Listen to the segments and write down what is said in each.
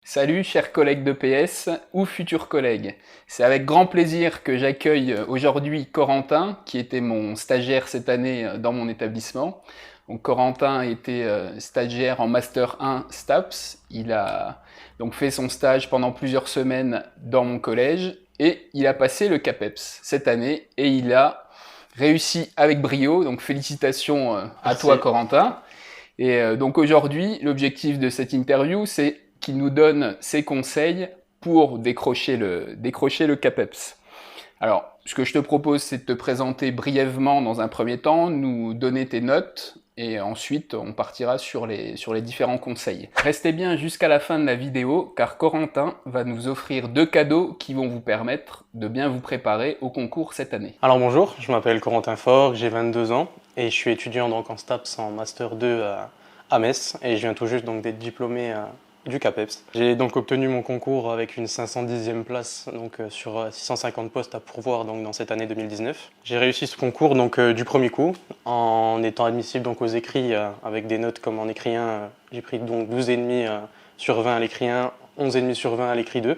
Salut chers collègues de PS ou futurs collègues. C'est avec grand plaisir que j'accueille aujourd'hui Corentin, qui était mon stagiaire cette année dans mon établissement. Donc Corentin était stagiaire en Master 1 STAPS. Il a donc fait son stage pendant plusieurs semaines dans mon collège et il a passé le CAPEPS cette année et il a réussi avec brio. Donc félicitations à toi Merci. Corentin. Et donc aujourd'hui, l'objectif de cette interview, c'est qu'il nous donne ses conseils pour décrocher le CAPEPS. Alors, ce que je te propose, c'est de te présenter brièvement dans un premier temps, nous donner tes notes, et ensuite on partira sur les différents conseils. Restez bien jusqu'à la fin de la vidéo, car Corentin va nous offrir 2 cadeaux qui vont vous permettre de bien vous préparer au concours cette année. Alors bonjour, je m'appelle Corentin Faure, j'ai 22 ans et je suis étudiant donc en STAPS en Master 2 à Metz et je viens tout juste donc d'être diplômé du CAPEPS. J'ai donc obtenu mon concours avec une 510e place donc sur 650 postes à pourvoir donc dans cette année 2019. J'ai réussi ce concours donc du premier coup en étant admissible donc aux écrits avec des notes comme en écrit 1, j'ai pris donc 12,5 sur 20 à l'écrit 1, 11,5 sur 20 à l'écrit 2.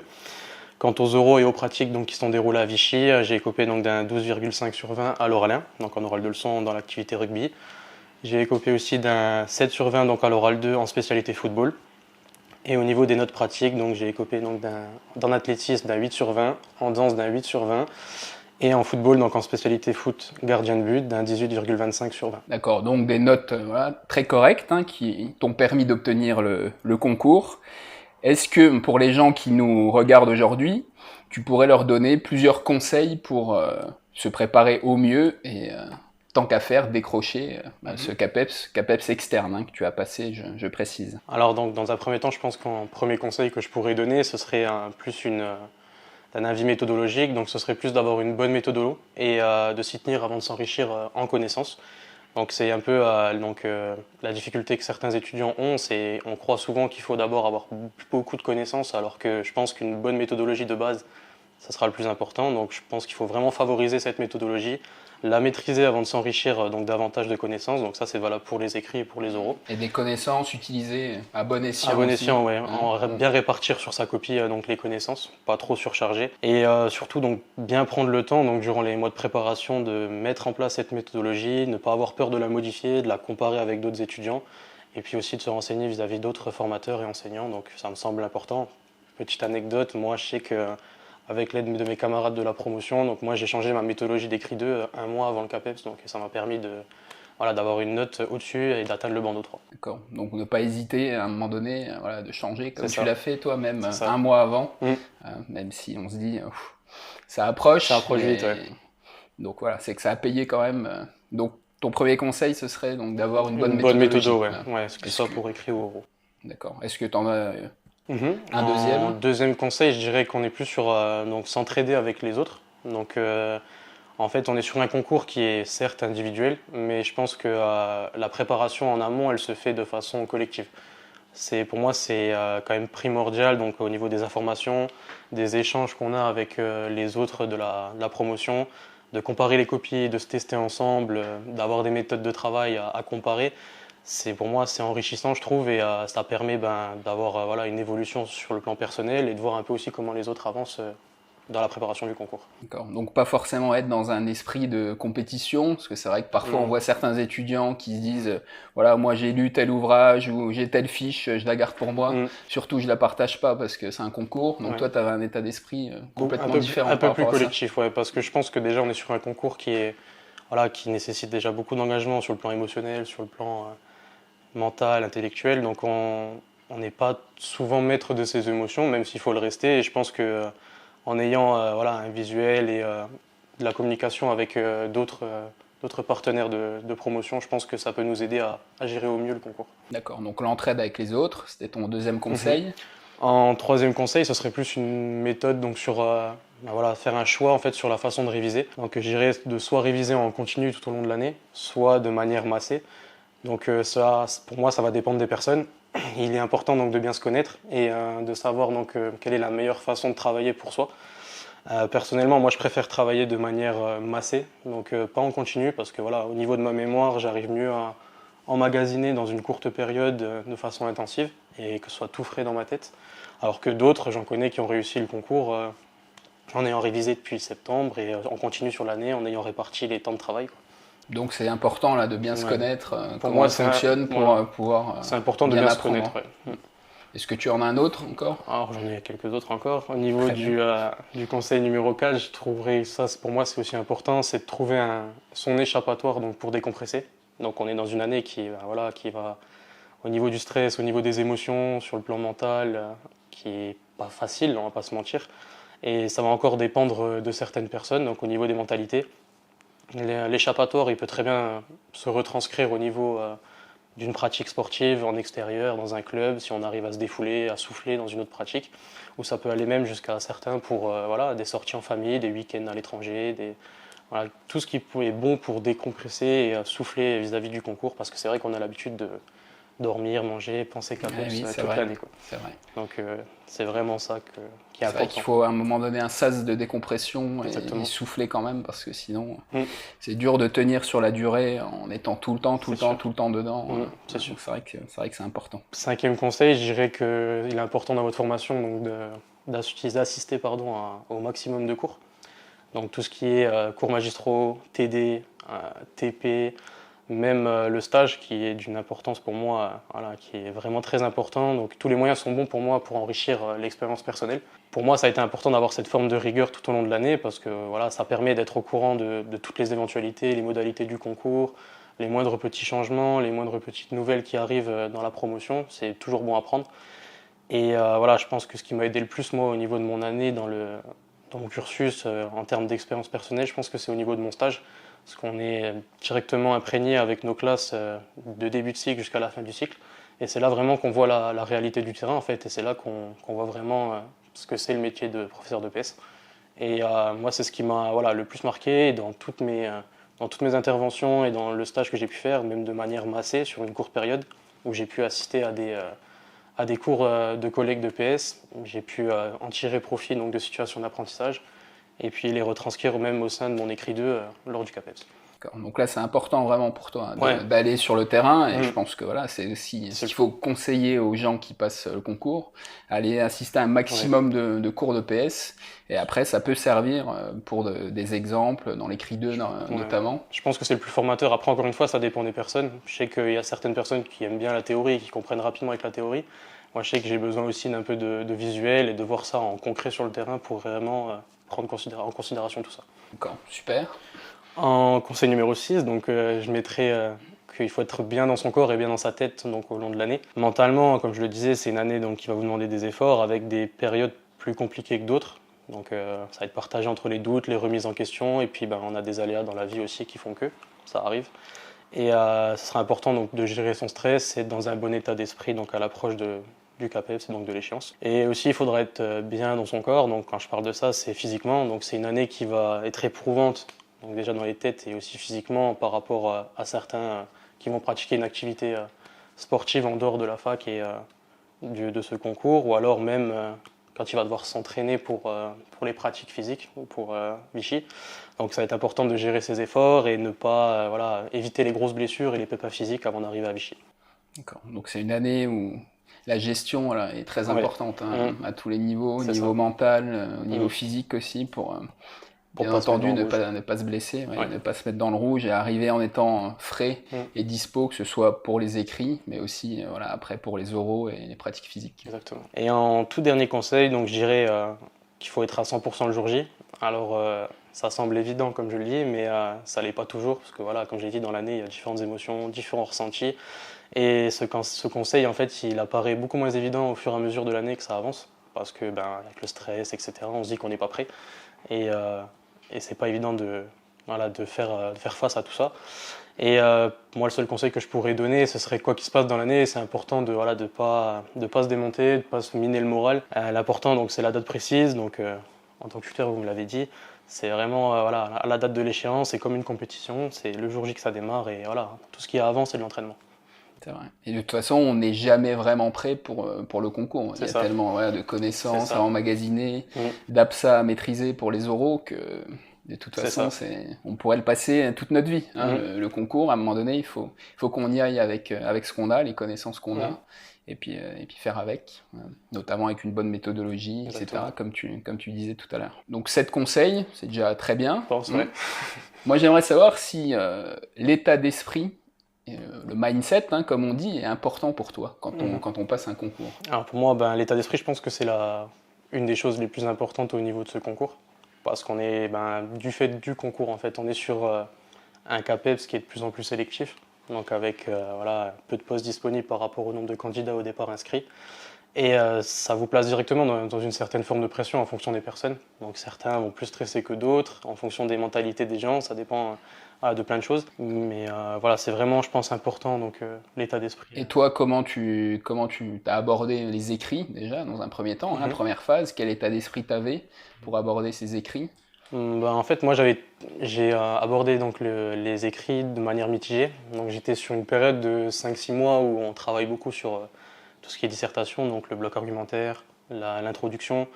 Quant aux oraux et aux pratiques donc, qui sont déroulées à Vichy, j'ai écopé donc d'un 12,5 sur 20 à l'oral 1, donc en oral de leçon dans l'activité rugby. J'ai écopé aussi d'un 7 sur 20 donc à l'oral 2 en spécialité football. Et au niveau des notes pratiques, donc j'ai écopé donc dans l'athlétisme d'un 8 sur 20, en danse d'un 8 sur 20 et en football donc en spécialité foot gardien de but d'un 18,25 sur 20. D'accord, donc des notes voilà, très correctes qui t'ont permis d'obtenir le concours. Est-ce que pour les gens qui nous regardent aujourd'hui, tu pourrais leur donner plusieurs conseils pour se préparer au mieux et tant qu'à faire décrocher ce CAPEPS externe que tu as passé, je précise. Alors donc dans un premier temps, je pense qu'un premier conseil que je pourrais donner, ce serait plus d'un avis méthodologique, donc ce serait plus d'avoir une bonne méthodolo et de s'y tenir avant de s'enrichir en connaissances. Donc c'est un peu la difficulté que certains étudiants ont, c'est on croit souvent qu'il faut d'abord avoir beaucoup de connaissances, alors que je pense qu'une bonne méthodologie de base, ça sera le plus important. Donc je pense qu'il faut vraiment favoriser cette méthodologie, la maîtriser avant de s'enrichir donc davantage de connaissances. Donc ça c'est valable pour les écrits et pour les oraux. Et des connaissances utilisées à bon À escient bon aussi. escient, ouais, bien répartir sur sa copie donc les connaissances, pas trop surcharger, et surtout donc bien prendre le temps donc durant les mois de préparation de mettre en place cette méthodologie, ne pas avoir peur de la modifier, de la comparer avec d'autres étudiants, et puis aussi de se renseigner vis-à-vis d'autres formateurs et enseignants. Donc ça me semble important. Petite anecdote, moi je sais que avec l'aide de mes camarades de la promotion, donc moi j'ai changé ma méthodologie d'écrit 2 un mois avant le CAPEPS, donc ça m'a permis de voilà, d'avoir une note au-dessus et d'atteindre le bandeau 3. D'accord. Donc ne pas hésiter à un moment donné voilà, de changer comme C'est tu ça, l'as fait toi-même c'est ça. un mois avant, Mmh. même si on se dit ça Ça approche. approche vite, ouais. Donc voilà, c'est que ça a payé quand même. Donc ton premier conseil, ce serait donc d'avoir une bonne Une bonne méthode, méthodologie. ouais. Hein. Ouais, que ce Est-ce soit que pour écrit ou oral. d'accord. Est-ce que tu en as un En deuxième? deuxième conseil, je dirais qu'on est plus sur donc s'entraider avec les autres. Donc en fait, on est sur un concours qui est certes individuel, mais je pense que la préparation en amont, elle se fait de façon collective. C'est pour moi, c'est quand même primordial. Donc au niveau des informations, des échanges qu'on a avec les autres de la promotion, de comparer les copies, de se tester ensemble, d'avoir des méthodes de travail à comparer. C'est pour moi c'est enrichissant je trouve et ça permet d'avoir voilà, une évolution sur le plan personnel et de voir un peu aussi comment les autres avancent dans la préparation du concours. D'accord. Donc pas forcément être dans un esprit de compétition, parce que c'est vrai que parfois on Non. voit certains étudiants qui se disent voilà, moi j'ai lu tel ouvrage ou j'ai telle fiche, je la garde pour moi. Mm. Surtout je la partage pas parce que c'est un concours. Donc Ouais. toi tu avais un état d'esprit Un complètement peu, différent un par peu plus rapport à ça. collectif, ouais, parce que je pense que déjà on est sur un concours qui est voilà, qui nécessite déjà beaucoup d'engagement sur le plan émotionnel, sur le plan mental, intellectuel. Donc on n'est pas souvent maître de ses émotions, même s'il faut le rester. Et je pense que en ayant voilà, un visuel et de la communication avec d'autres partenaires de promotion, je pense que ça peut nous aider à gérer au mieux le concours. D'accord. Donc l'entraide avec les autres, c'était ton deuxième Mhm. conseil. En troisième conseil, ce serait plus une méthode donc sur voilà, faire un choix en fait sur la façon de réviser. Donc je dirais de soit réviser en continu tout au long de l'année, soit de manière massée. Donc ça, pour moi, ça va dépendre des personnes. Il est important donc de bien se connaître et de savoir donc quelle est la meilleure façon de travailler pour soi. Personnellement, moi, je préfère travailler de manière massée, donc pas en continu, parce que voilà, au niveau de ma mémoire, j'arrive mieux à emmagasiner dans une courte période de façon intensive et que ce soit tout frais dans ma tête. Alors que d'autres, j'en connais qui ont réussi le concours en ayant révisé depuis septembre et on continue sur l'année en ayant réparti les temps de travail, quoi. Donc c'est important là de bien se Ouais. connaître, Pour comment moi, on fonctionne pour voilà. pouvoir C'est important de bien bien se apprendre. connaître. Ouais. Est-ce que tu en as un autre encore? Alors j'en ai quelques autres encore. Au niveau Très bien. du conseil numéro 4, je trouverais ça, pour moi c'est aussi important, c'est de trouver son échappatoire donc pour décompresser. Donc on est dans une année voilà, qui va au niveau du stress, au niveau des émotions, sur le plan mental, qui est pas facile, on va pas se mentir. Et ça va encore dépendre de certaines personnes, donc au niveau des mentalités. L'échappatoire, il peut très bien se retranscrire au niveau d'une pratique sportive en extérieur, dans un club, si on arrive à se défouler, à souffler dans une autre pratique, ou ça peut aller même jusqu'à certains pour voilà, des sorties en famille, des week-ends à l'étranger, voilà, tout ce qui est bon pour décompresser et souffler vis-à-vis du concours, parce que c'est vrai qu'on a l'habitude de dormir, manger, penser qu'à Ah oui, c'est toute vrai. l'année, quoi. C'est vrai. Donc c'est vraiment ça qui est C'est vrai important. qu'il faut à un moment donné un sas de décompression et Exactement. souffler quand même parce que sinon Mm. c'est dur de tenir sur la durée en étant tout le temps C'est sûr. dedans. C'est sûr. Donc c'est vrai que c'est important. Cinquième conseil, je dirais qu'il est important dans votre formation donc d'assister au maximum de cours. Donc tout ce qui est cours magistraux, TD, TP, même le stage qui est d'une importance pour moi, voilà, qui est vraiment très important. Donc tous les moyens sont bons pour moi pour enrichir l'expérience personnelle. Pour moi, ça a été important d'avoir cette forme de rigueur tout au long de l'année parce que voilà, ça permet d'être au courant de toutes les éventualités, les modalités du concours, les moindres petits changements, les moindres petites nouvelles qui arrivent dans la promotion. C'est toujours bon à prendre. Et voilà, je pense que ce qui m'a aidé le plus, moi, au niveau de mon année dans mon cursus, en termes d'expérience personnelle, je pense que c'est au niveau de mon stage. Parce qu'on est directement imprégné avec nos classes de début de cycle jusqu'à la fin du cycle. Et c'est là vraiment qu'on voit la réalité du terrain, en fait. Et c'est là qu'on voit vraiment ce que c'est le métier de professeur de PS. Et moi, c'est ce qui m'a voilà, le plus marqué dans toutes mes interventions et dans le stage que j'ai pu faire, même de manière massée sur une courte période, où j'ai pu assister à des cours de collègues de PS. J'ai pu en tirer profit donc, de situations d'apprentissage et puis les retranscrire même au sein de mon écrit 2 lors du CAPES. Donc là, c'est important vraiment pour toi Ouais. d'aller sur le terrain et Mm. je pense que voilà, c'est aussi ce C'est qu'il faut conseiller aux gens qui passent le concours, aller assister à un maximum de cours de PS et après, ça peut servir pour des exemples dans l'écrit 2 notamment. Je pense que c'est le plus formateur. Après, encore une fois, ça dépend des personnes. Je sais qu'il y a certaines personnes qui aiment bien la théorie et qui comprennent rapidement avec la théorie. Moi, je sais que j'ai besoin aussi d'un peu de visuel et de voir ça en concret sur le terrain pour vraiment prendre en considération tout ça. D'accord, super. En conseil numéro 6, donc, je mettrai qu'il faut être bien dans son corps et bien dans sa tête donc, au long de l'année. Mentalement, comme je le disais, c'est une année donc, qui va vous demander des efforts avec des périodes plus compliquées que d'autres. Donc ça va être partagé entre les doutes, les remises en question et puis on a des aléas dans la vie aussi qui font que ça arrive. Et ce sera important donc, de gérer son stress et être dans un bon état d'esprit donc, à l'approche du CAPES, donc de l'échéance. Et aussi, il faudra être bien dans son corps. Donc quand je parle de ça, c'est physiquement. Donc c'est une année qui va être éprouvante donc déjà dans les têtes et aussi physiquement par rapport à certains qui vont pratiquer une activité sportive en dehors de la fac et de ce concours, ou alors même quand il va devoir s'entraîner pour les pratiques physiques ou pour Vichy. Donc ça va être important de gérer ses efforts et ne pas voilà, éviter les grosses blessures et les pépins physiques avant d'arriver à Vichy. D'accord. Donc c'est une année où la gestion voilà, est très importante à tous les niveaux, au niveau mental, au niveau physique aussi, pour bien entendu ne pas se blesser, ne pas se mettre dans le rouge et arriver en étant frais et dispo, que ce soit pour les écrits, mais aussi voilà, après pour les oraux et les pratiques physiques. Exactement. Et en tout dernier conseil, donc, je dirais qu'il faut être à 100% le jour J. Alors ça semble évident comme je le dis, mais ça l'est pas toujours, parce que voilà, comme je l'ai dit, dans l'année, il y a différentes émotions, différents ressentis. Et ce conseil, en fait, il apparaît beaucoup moins évident au fur et à mesure de l'année que ça avance, parce que avec le stress, etc., on se dit qu'on n'est pas prêt. Et c'est pas évident de faire face à tout ça. Et moi, le seul conseil que je pourrais donner, ce serait quoi qu'il se passe dans l'année, c'est important de pas se démonter, de pas se miner le moral. L'important, donc, c'est la date précise. Donc, en tant que tuteur, vous me l'avez dit, c'est vraiment à la date de l'échéance, c'est comme une compétition, c'est le jour J que ça démarre et voilà, tout ce qu'il y a avant, c'est de l'entraînement. C'est vrai. Et de toute façon, on n'est jamais vraiment prêt pour le concours. Il y a tellement de connaissances à emmagasiner, d'APSA à maîtriser pour les oraux que de toute façon, on pourrait le passer toute notre vie. Le concours, à un moment donné, il faut qu'on y aille avec ce qu'on a, les connaissances qu'on a. et puis faire avec, notamment avec une bonne méthodologie, etc., Exactement. comme tu disais tout à l'heure. Donc 7 conseils, c'est déjà très bien. Je pense, ouais. Moi, j'aimerais savoir si l'état d'esprit, le mindset, comme on dit, est important pour toi quand on passe un concours. Alors pour moi, l'état d'esprit, je pense que c'est une des choses les plus importantes au niveau de ce concours. Parce qu'on est, du fait du concours, en fait, on est sur un CAPEPS qui est de plus en plus sélectif. Donc avec voilà, peu de postes disponibles par rapport au nombre de candidats au départ inscrits. Et ça vous place directement dans une certaine forme de pression en fonction des personnes. Donc certains vont plus stresser que d'autres, en fonction des mentalités des gens, ça dépend voilà, de plein de choses. Mais voilà, c'est vraiment, je pense, important, donc l'état d'esprit. Et toi, comment tu as abordé les écrits, déjà, dans un premier temps, la première phase? Quel état d'esprit tu avais pour aborder ces écrits? En fait, moi, j'ai abordé donc les écrits de manière mitigée. Donc j'étais sur une période de 5-6 mois où on travaille beaucoup sur tout ce qui est dissertation, donc le bloc argumentaire, l'introduction.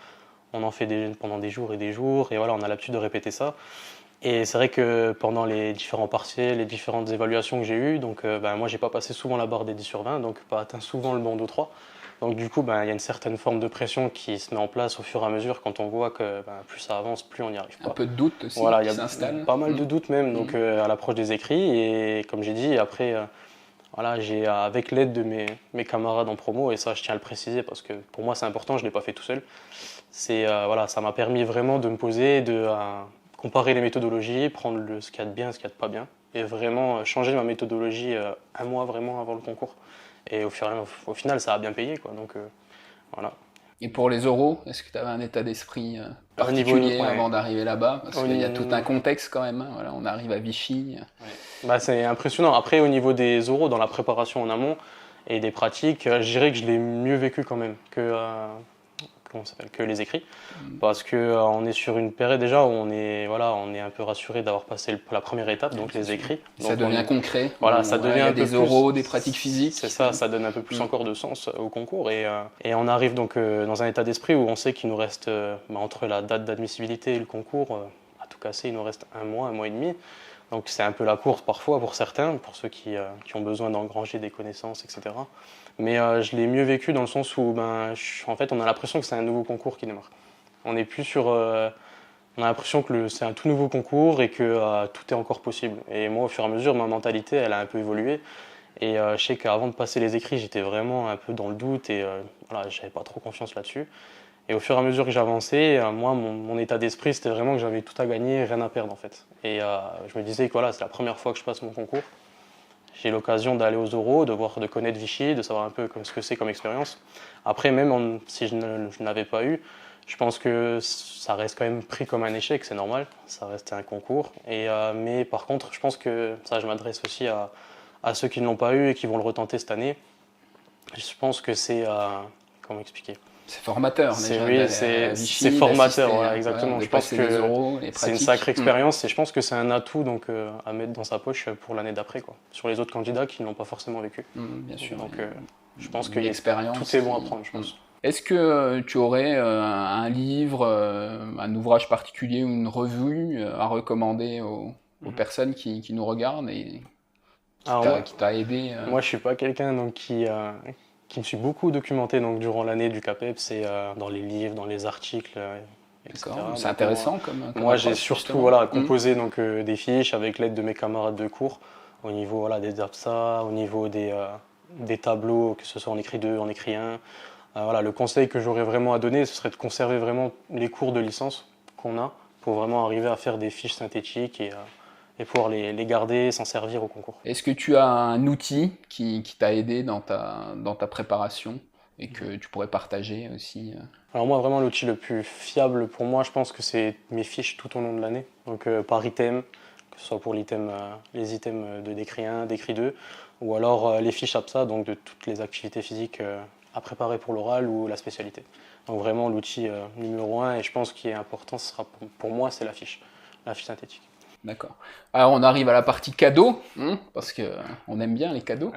On en fait pendant des jours, et voilà, on a l'habitude de répéter ça. Et c'est vrai que pendant les différents partiels, les différentes évaluations que j'ai eues, donc moi j'ai pas passé souvent la barre des 10 sur 20, donc pas atteint souvent le bandeau 3. Donc du coup, il y a une certaine forme de pression qui se met en place au fur et à mesure quand on voit que plus ça avance, plus on n'y arrive pas. Un peu de doute aussi Voilà, il qui y a s'installe. pas mal de doutes même donc, à l'approche des écrits. Et comme j'ai dit, après, voilà, j'ai avec l'aide de mes camarades en promo, et ça je tiens à le préciser parce que pour moi c'est important, je ne l'ai pas fait tout seul. Voilà, ça m'a permis vraiment de me poser, de comparer les méthodologies, prendre ce qu'il y a de bien, ce qu'il y a de pas bien, et vraiment changer ma méthodologie un mois vraiment avant le concours. Et au final, ça a bien payé, quoi. Donc voilà. Et pour les oraux, est-ce que tu avais un état d'esprit Au niveau, particulier ouais. avant d'arriver là-bas? Parce Au qu'il y a niveau- tout un contexte quand même. Voilà, on arrive à Vichy. C'est impressionnant. Après, au niveau des oraux, dans la préparation en amont et des pratiques, je dirais que je l'ai mieux vécu quand même que les écrits, parce que on est sur une période déjà où on est un peu rassuré d'avoir passé la première étape, donc les écrits. Ça Donc devient concret. Voilà, ça devient il y a un peu des plus, oraux, des pratiques physiques. C'est ça, ça donne un peu plus encore de sens au concours, et on arrive donc dans un état d'esprit où on sait qu'il nous reste entre la date d'admissibilité et le concours, à tout casser, il nous reste un mois et demi. Donc c'est un peu la course parfois pour certains, pour ceux qui ont besoin d'engranger des connaissances, etc. Mais je l'ai mieux vécu dans le sens où en fait, on a l'impression que c'est un nouveau concours qui démarre. On n'est plus sur. On a l'impression que c'est un tout nouveau concours et que tout est encore possible. Et moi, au fur et à mesure, ma mentalité, elle a un peu évolué. Et je sais qu'avant de passer les écrits, j'étais vraiment un peu dans le doute et voilà, j'avais pas trop confiance là-dessus. Et au fur et à mesure que j'avançais, moi, mon état d'esprit, c'était vraiment que j'avais tout à gagner, rien à perdre en fait. Et je me disais que voilà, c'est la première fois que je passe mon concours. J'ai l'occasion d'aller aux oraux, de connaître Vichy, de savoir un peu ce que c'est comme expérience. Après, même si je n'avais pas eu, je pense que ça reste quand même pris comme un échec, c'est normal, ça reste un concours. Mais par contre, je pense que ça, je m'adresse aussi à ceux qui ne l'ont pas eu et qui vont le retenter cette année. Je pense que c'est... comment expliquer? C'est formateur déjà. C'est formateur, voilà, exactement. Voilà, je pense que oraux, c'est une sacrée expérience et je pense que c'est un atout donc, à mettre dans sa poche pour l'année d'après, quoi, sur les autres candidats qui ne l'ont pas forcément vécu. Bien sûr. Donc je pense que tout est bon à prendre, je pense. Est-ce que tu aurais un livre, un ouvrage particulier ou une revue à recommander aux personnes qui nous regardent et qui t'a aidé Moi, je suis pas quelqu'un donc, qui me suis beaucoup documenté donc, durant l'année du CAPEP, c'est dans les livres, dans les articles, etc. C'est intéressant comme moi j'ai approche, surtout voilà, composé donc, des fiches avec l'aide de mes camarades de cours au niveau voilà, des APSA, au niveau des tableaux, que ce soit en écrit 2, en écrit 1. Voilà, le conseil que j'aurais vraiment à donner, ce serait de conserver vraiment les cours de licence qu'on a pour vraiment arriver à faire des fiches synthétiques et pouvoir les garder, s'en servir au concours. Est-ce que tu as un outil qui t'a aidé dans ta préparation et que tu pourrais partager aussi Alors moi, vraiment, l'outil le plus fiable pour moi, je pense que c'est mes fiches tout au long de l'année. Donc par item, que ce soit pour les items de décrit 1, décrit 2, ou alors les fiches APSA, donc de toutes les activités physiques à préparer pour l'oral ou la spécialité. Donc vraiment l'outil numéro 1, et je pense qu'il est important, ce sera pour moi, c'est la fiche synthétique. D'accord. Alors on arrive à la partie cadeaux, parce que on aime bien les cadeaux.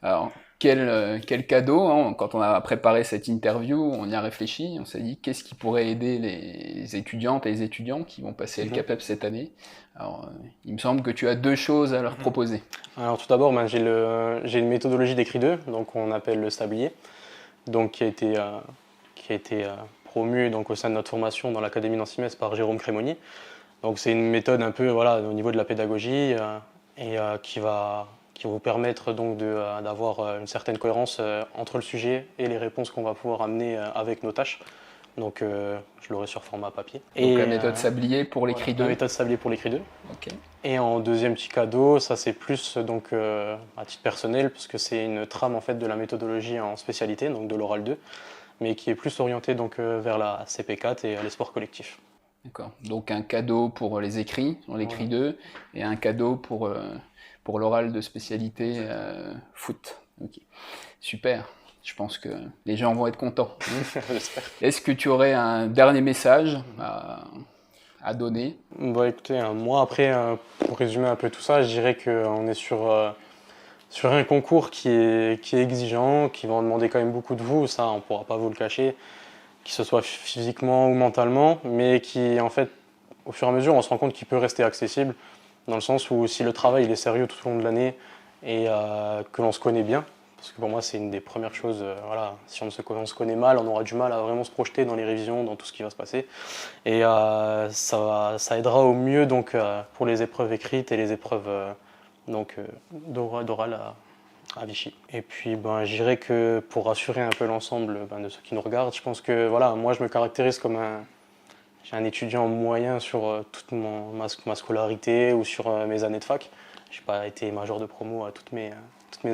Alors quel cadeau, hein. Quand on a préparé cette interview, on y a réfléchi, on s'est dit qu'est-ce qui pourrait aider les étudiantes et les étudiants qui vont passer le CAPEPS cette année. Alors, il me semble que tu as 2 choses à leur proposer. Alors tout d'abord, ben, j'ai une méthodologie d'écrit 2, donc on appelle le sablier, donc qui a été promu donc, au sein de notre formation dans l'Académie d'Ansimès par Jérôme Crémoni. Donc c'est une méthode un peu voilà, au niveau de la pédagogie qui va vous permettre donc d'avoir une certaine cohérence entre le sujet et les réponses qu'on va pouvoir amener avec nos tâches. Donc je l'aurai sur format papier. Donc la méthode sablier pour l'écrit 2. La méthode sablier pour l'écrit 2. Okay. Et en deuxième petit cadeau, ça c'est plus donc à titre personnel, parce que c'est une trame en fait de la méthodologie en spécialité, donc de l'oral 2, mais qui est plus orientée donc vers la CP4 et les sports collectifs. D'accord. Donc un cadeau pour les écrits, on l'écrit 2, et un cadeau pour l'oral de spécialité foot. Okay. Super. Je pense que les gens vont être contents. J'espère. Est-ce que tu aurais un dernier message à donner? Bon, écoutez, moi après, pour résumer un peu tout ça, je dirais qu'on est sur un concours qui est exigeant, qui va en demander quand même beaucoup de vous, ça on ne pourra pas vous le cacher, que ce soit physiquement ou mentalement, mais qui en fait, au fur et à mesure, on se rend compte qu'il peut rester accessible, dans le sens où si le travail il est sérieux tout au long de l'année et que l'on se connaît bien, parce que pour moi c'est une des premières choses, voilà, si on se connaît mal, on aura du mal à vraiment se projeter dans les révisions, dans tout ce qui va se passer, et ça aidera au mieux donc, pour les épreuves écrites et les épreuves d'oral à Vichy. Et puis ben, je dirais que pour rassurer un peu l'ensemble de ceux qui nous regardent, je pense que voilà, moi je me caractérise comme un étudiant moyen sur toute ma scolarité ou sur mes années de fac. Je n'ai pas été major de promo à toutes mes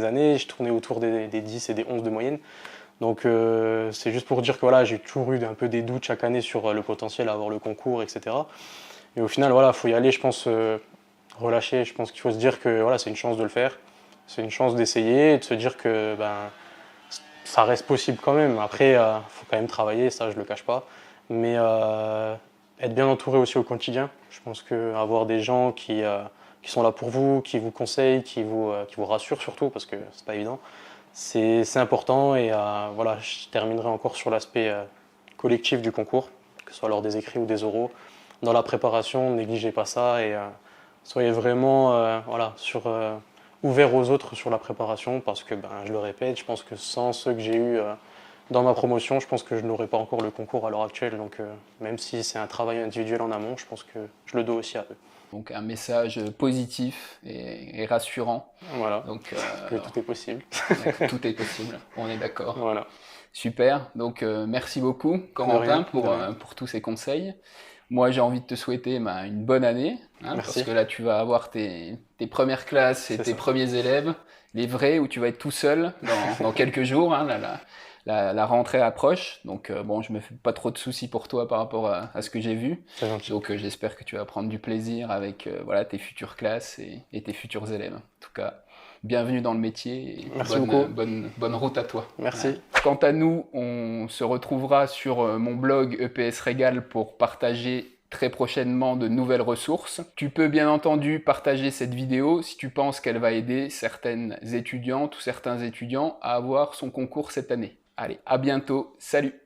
années, je tournais autour des 10 et des 11 de moyenne. Donc c'est juste pour dire que voilà, j'ai toujours eu un peu des doutes chaque année sur le potentiel à avoir le concours, etc. Et au final, voilà, faut y aller, je pense, relâcher. Je pense qu'il faut se dire que voilà, c'est une chance de le faire, c'est une chance d'essayer et de se dire que ben, ça reste possible quand même. Après, faut quand même travailler, ça je le cache pas. Mais être bien entouré aussi au quotidien. Je pense qu'avoir des gens qui sont là pour vous, qui vous conseillent, qui vous rassurent surtout, parce que c'est pas évident, c'est important. Et voilà, je terminerai encore sur l'aspect collectif du concours, que ce soit lors des écrits ou des oraux. Dans la préparation, ne négligez pas ça et soyez vraiment voilà, ouvert aux autres sur la préparation, parce que ben, je le répète, je pense que sans ceux que j'ai eus dans ma promotion, je pense que je n'aurais pas encore le concours à l'heure actuelle. Donc même si c'est un travail individuel en amont, je pense que je le dois aussi à eux. Donc un message positif et rassurant. Voilà, donc, que tout est possible. Tout est possible, on est d'accord. Voilà. Super, donc merci beaucoup Corentin pour tous ces conseils. Moi j'ai envie de te souhaiter une bonne année, hein, parce que là tu vas avoir tes premières classes et tes premiers élèves, les vrais, où tu vas être tout seul dans quelques jours, hein, la rentrée approche, donc bon, je me fais pas trop de soucis pour toi par rapport à ce que j'ai vu. C'est gentil. Donc j'espère que tu vas prendre du plaisir avec voilà, tes futures classes et tes futurs élèves. En tout cas, bienvenue dans le métier et merci beaucoup. Bonne route à toi. Merci. Quant à nous, on se retrouvera sur mon blog EPS Régal pour partager très prochainement de nouvelles ressources. Tu peux bien entendu partager cette vidéo si tu penses qu'elle va aider certaines étudiantes ou certains étudiants à avoir son concours cette année. Allez, à bientôt, salut!